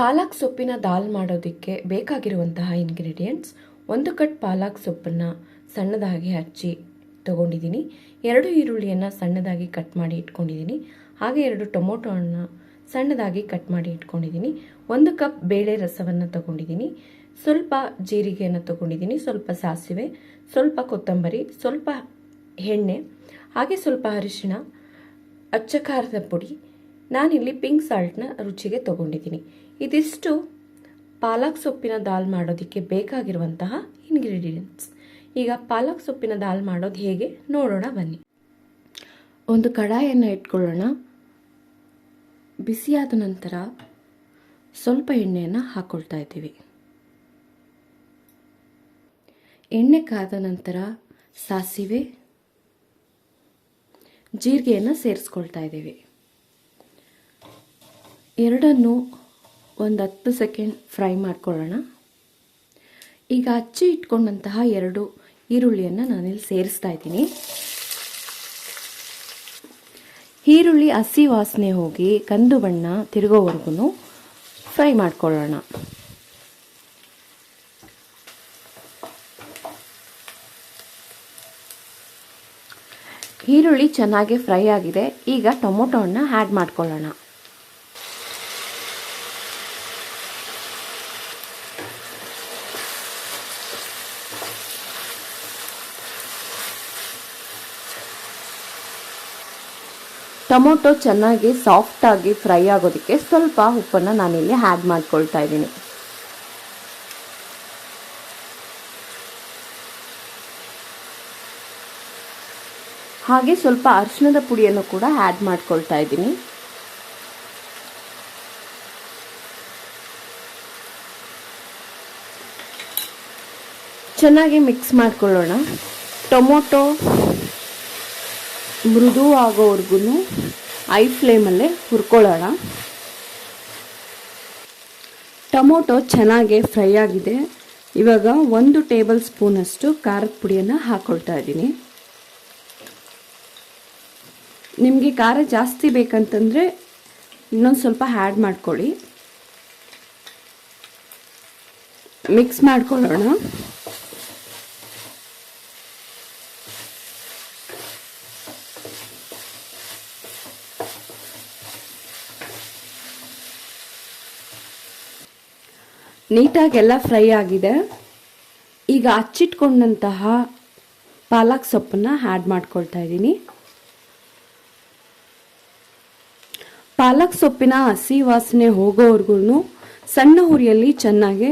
ಪಾಲಕ್ ಸೊಪ್ಪಿನ ದಾಲ್ ಮಾಡೋದಕ್ಕೆ ಬೇಕಾಗಿರುವಂತಹ ಇಂಗ್ರೀಡಿಯೆಂಟ್ಸ್: 1 ಕಟ್ ಪಾಲಕ್ ಸೊಪ್ಪನ್ನು ಸಣ್ಣದಾಗಿ ಹಚ್ಚಿ ತಗೊಂಡಿದ್ದೀನಿ, 2 ಈರುಳ್ಳಿಯನ್ನು ಸಣ್ಣದಾಗಿ ಕಟ್ ಮಾಡಿ ಇಟ್ಕೊಂಡಿದ್ದೀನಿ, ಹಾಗೆ 2 ಟೊಮೊಟೊವನ್ನು ಸಣ್ಣದಾಗಿ ಕಟ್ ಮಾಡಿ ಇಟ್ಕೊಂಡಿದ್ದೀನಿ, 1 ಕಪ್ ಬೇಳೆ ರಸವನ್ನು ತಗೊಂಡಿದ್ದೀನಿ, ಸ್ವಲ್ಪ ಜೀರಿಗೆಯನ್ನು ತಗೊಂಡಿದ್ದೀನಿ, ಸ್ವಲ್ಪ ಸಾಸಿವೆ, ಸ್ವಲ್ಪ ಕೊತ್ತಂಬರಿ, ಸ್ವಲ್ಪ ಎಣ್ಣೆ, ಹಾಗೆ ಸ್ವಲ್ಪ ಅರಿಶಿಣ, ಅಚ್ಚ ಖಾರದ ಪುಡಿ. ನಾನಿಲ್ಲಿ ಪಿಂಕ್ ಸಾಲ್ಟ್ನ ರುಚಿಗೆ ತಗೊಂಡಿದ್ದೀನಿ. ಇದಿಷ್ಟು ಪಾಲಕ್ ಸೊಪ್ಪಿನ ದಾಲ್ ಮಾಡೋದಕ್ಕೆ ಬೇಕಾಗಿರುವಂತಹ ಇಂಗ್ರೀಡಿಯೆಂಟ್ಸ್. ಈಗ ಪಾಲಕ್ ಸೊಪ್ಪಿನ ದಾಲ್ ಮಾಡೋದು ಹೇಗೆ ನೋಡೋಣ ಬನ್ನಿ. ಒಂದು ಕಡಾಯನ್ನು ಇಟ್ಕೊಳ್ಳೋಣ. ಬಿಸಿಯಾದ ನಂತರ ಸ್ವಲ್ಪ ಎಣ್ಣೆಯನ್ನು ಹಾಕ್ಕೊಳ್ತಾ ಇದ್ದೀವಿ. ಎಣ್ಣೆ ಕಾದ ನಂತರ ಸಾಸಿವೆ, ಜೀರಿಗೆಯನ್ನು ಸೇರಿಸ್ಕೊಳ್ತಾ ಇದ್ದೀವಿ. ಎರಡನ್ನು ಒಂದು 10 ಸೆಕೆಂಡ್ ಫ್ರೈ ಮಾಡ್ಕೊಳ್ಳೋಣ. ಈಗ ಹಚ್ಚಿ ಇಟ್ಕೊಂಡಂತಹ 2 ಈರುಳ್ಳಿಯನ್ನು ನಾನಿಲ್ಲಿ ಸೇರಿಸ್ತಾ ಇದ್ದೀನಿ. ಈರುಳ್ಳಿ ಹಸಿ ವಾಸನೆ ಹೋಗಿ ಕಂದು ಬಣ್ಣ ತಿರುಗೋವರೆಗೂ ಫ್ರೈ ಮಾಡ್ಕೊಳ್ಳೋಣ. ಈರುಳ್ಳಿ ಚೆನ್ನಾಗಿ ಫ್ರೈ ಆಗಿದೆ. ಈಗ ಟೊಮೊಟೊವನ್ನು ಆ್ಯಡ್ ಮಾಡ್ಕೊಳ್ಳೋಣ. ಟೊಮೊಟೊ ಚೆನ್ನಾಗಿ ಸಾಫ್ಟಾಗಿ ಫ್ರೈ ಆಗೋದಕ್ಕೆ ಸ್ವಲ್ಪ ಉಪ್ಪನ್ನು ನಾನಿಲ್ಲಿ ಆ್ಯಡ್ ಮಾಡ್ಕೊಳ್ತಾ ಇದ್ದೀನಿ. ಹಾಗೆ ಸ್ವಲ್ಪ ಅರಿಶಿಣದ ಪುಡಿಯನ್ನು ಕೂಡ ಆ್ಯಡ್ ಮಾಡ್ಕೊಳ್ತಾ ಇದ್ದೀನಿ. ಚೆನ್ನಾಗಿ ಮಿಕ್ಸ್ ಮಾಡ್ಕೊಳ್ಳೋಣ. ಟೊಮೊಟೊ ಮೃದು ಆಗೋವರೆಗೂ ಐ ಫ್ಲೇಮಲ್ಲೇ ಹುರ್ಕೊಳ್ಳೋಣ. ಟೊಮೊಟೊ ಚೆನ್ನಾಗಿ ಫ್ರೈ ಆಗಿದೆ. ಇವಾಗ 1 ಟೇಬಲ್ ಸ್ಪೂನಷ್ಟು ಖಾರದ ಪುಡಿಯನ್ನು ಹಾಕ್ಕೊಳ್ತಾ ಇದ್ದೀನಿ. ನಿಮಗೆ ಖಾರ ಜಾಸ್ತಿ ಬೇಕಂತಂದರೆ ಇನ್ನೊಂದು ಸ್ವಲ್ಪ ಆ್ಯಡ್ ಮಾಡ್ಕೊಳ್ಳಿ. ಮಿಕ್ಸ್ ಮಾಡ್ಕೊಳ್ಳೋಣ. ನೀಟಾಗೆಲ್ಲ ಫ್ರೈ ಆಗಿದೆ. ಈಗ ಹಚ್ಚಿಟ್ಕೊಂಡಂತಹ ಪಾಲಕ್ ಸೊಪ್ಪನ್ನು ಆ್ಯಡ್ ಮಾಡ್ಕೊಳ್ತಾ ಇದ್ದೀನಿ. ಪಾಲಕ್ ಸೊಪ್ಪಿನ ಹಸಿ ವಾಸನೆ ಹೋಗೋವರೆಗೂ ಸಣ್ಣ ಉರಿಯಲ್ಲಿ ಚೆನ್ನಾಗಿ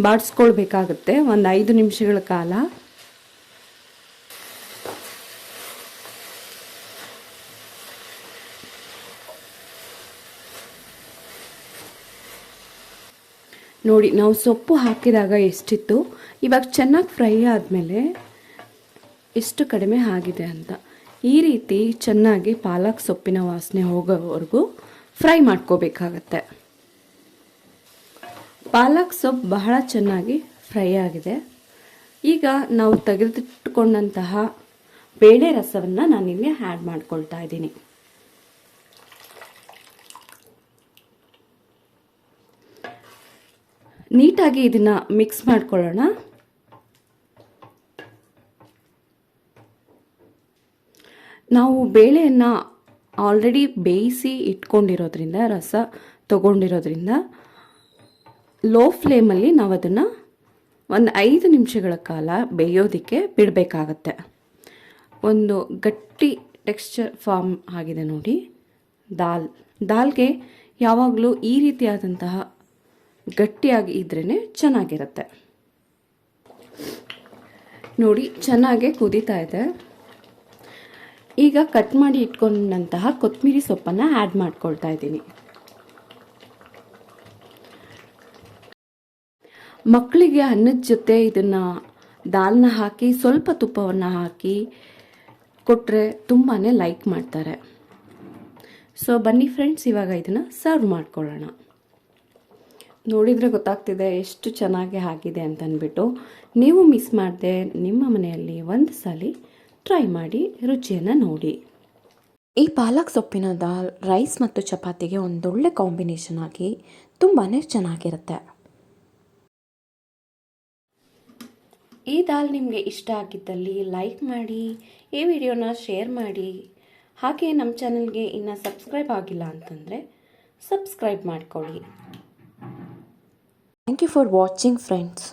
ಬಾಡಿಸ್ಕೊಳ್ಬೇಕಾಗುತ್ತೆ, ಒಂದು 5 ನಿಮಿಷಗಳ ಕಾಲ. ನೋಡಿ, ನಾವು ಸೊಪ್ಪು ಹಾಕಿದಾಗ ಎಷ್ಟಿತ್ತು, ಇವಾಗ ಚೆನ್ನಾಗಿ ಫ್ರೈ ಆದಮೇಲೆ ಎಷ್ಟು ಕಡಿಮೆ ಆಗಿದೆ ಅಂತ. ಈ ರೀತಿ ಚೆನ್ನಾಗಿ ಪಾಲಕ್ ಸೊಪ್ಪಿನ ವಾಸನೆ ಹೋಗೋವರೆಗೂ ಫ್ರೈ ಮಾಡ್ಕೋಬೇಕಾಗತ್ತೆ. ಪಾಲಕ್ ಸೊಪ್ಪು ಬಹಳ ಚೆನ್ನಾಗಿ ಫ್ರೈ ಆಗಿದೆ. ಈಗ ನಾವು ತೆಗೆದಿಟ್ಟುಕೊಂಡಂತಹ ಬೇಳೆ ರಸವನ್ನು ನಾನಿಲ್ಲಿ ಆ್ಯಡ್ ಮಾಡ್ಕೊಳ್ತಾ ಇದ್ದೀನಿ. ನೀಟಾಗಿ ಇದನ್ನು ಮಿಕ್ಸ್ ಮಾಡ್ಕೊಳ್ಳೋಣ. ನಾವು ಬೇಳೆಯನ್ನು ಆಲ್ರೆಡಿ ಬೇಯಿಸಿ ಇಟ್ಕೊಂಡಿರೋದ್ರಿಂದ, ರಸ ತಗೊಂಡಿರೋದ್ರಿಂದ ಲೋ ಫ್ಲೇಮಲ್ಲಿ ನಾವು ಅದನ್ನು ಒಂದು 5 ನಿಮಿಷಗಳ ಕಾಲ ಬೇಯೋದಕ್ಕೆ ಬಿಡಬೇಕಾಗತ್ತೆ. ಒಂದು ಗಟ್ಟಿ ಟೆಕ್ಸ್ಚರ್ ಫಾರ್ಮ್ ಆಗಿದೆ ನೋಡಿ. ದಾಲ್ಗೆ ಯಾವಾಗಲೂ ಈ ರೀತಿಯಾದಂತಹ ಗಟ್ಟಿಯಾಗಿ ಇದ್ರೇ ಚೆನ್ನಾಗಿರುತ್ತೆ. ನೋಡಿ, ಚೆನ್ನಾಗೆ ಕುದೀತಾ ಇದೆ. ಈಗ ಕಟ್ ಮಾಡಿ ಇಟ್ಕೊಂಡಂತಹ ಕೊತ್ತಂಬರಿ ಸೊಪ್ಪನ್ನು ಆ್ಯಡ್ ಮಾಡ್ಕೊಳ್ತಾ ಇದ್ದೀನಿ. ಮಕ್ಕಳಿಗೆ ಅನ್ನದ ಜೊತೆ ಇದನ್ನು ದಾಲ್ನ ಹಾಕಿ ಸ್ವಲ್ಪ ತುಪ್ಪವನ್ನು ಹಾಕಿ ಕೊಟ್ಟರೆ ತುಂಬಾ ಲೈಕ್ ಮಾಡ್ತಾರೆ. ಸೊ ಬನ್ನಿ ಫ್ರೆಂಡ್ಸ್, ಇವಾಗ ಇದನ್ನು ಸರ್ವ್ ಮಾಡ್ಕೊಳ್ಳೋಣ. ನೋಡಿದರೆ ಗೊತ್ತಾಗ್ತಿದೆ ಎಷ್ಟು ಚೆನ್ನಾಗಿ ಆಗಿದೆ ಅಂತ ಅಂದ್ಬಿಟ್ಟು. ನೀವು ಮಿಸ್ ಮಾಡದೆ ನಿಮ್ಮ ಮನೆಯಲ್ಲಿ ಒಂದು ಸಲ ಟ್ರೈ ಮಾಡಿ ರುಚಿಯನ್ನು ನೋಡಿ. ಈ ಪಾಲಕ್ ಸೊಪ್ಪಿನ ದಾಲ್ ರೈಸ್ ಮತ್ತು ಚಪಾತಿಗೆ ಒಂದೊಳ್ಳೆ ಕಾಂಬಿನೇಷನ್ ಆಗಿ ತುಂಬಾ ಚೆನ್ನಾಗಿರುತ್ತೆ. ಈ ದಾಲ್ ನಿಮಗೆ ಇಷ್ಟ ಆಗಿದ್ದಲ್ಲಿ ಲೈಕ್ ಮಾಡಿ, ಈ ವಿಡಿಯೋನ ಶೇರ್ ಮಾಡಿ, ಹಾಗೆ ನಮ್ಮ ಚಾನಲ್ಗೆ ಇನ್ನು ಸಬ್ಸ್ಕ್ರೈಬ್ ಆಗಿಲ್ಲ ಅಂತಂದರೆ ಸಬ್ಸ್ಕ್ರೈಬ್ ಮಾಡ್ಕೊಳ್ಳಿ. Thank you for watching friends.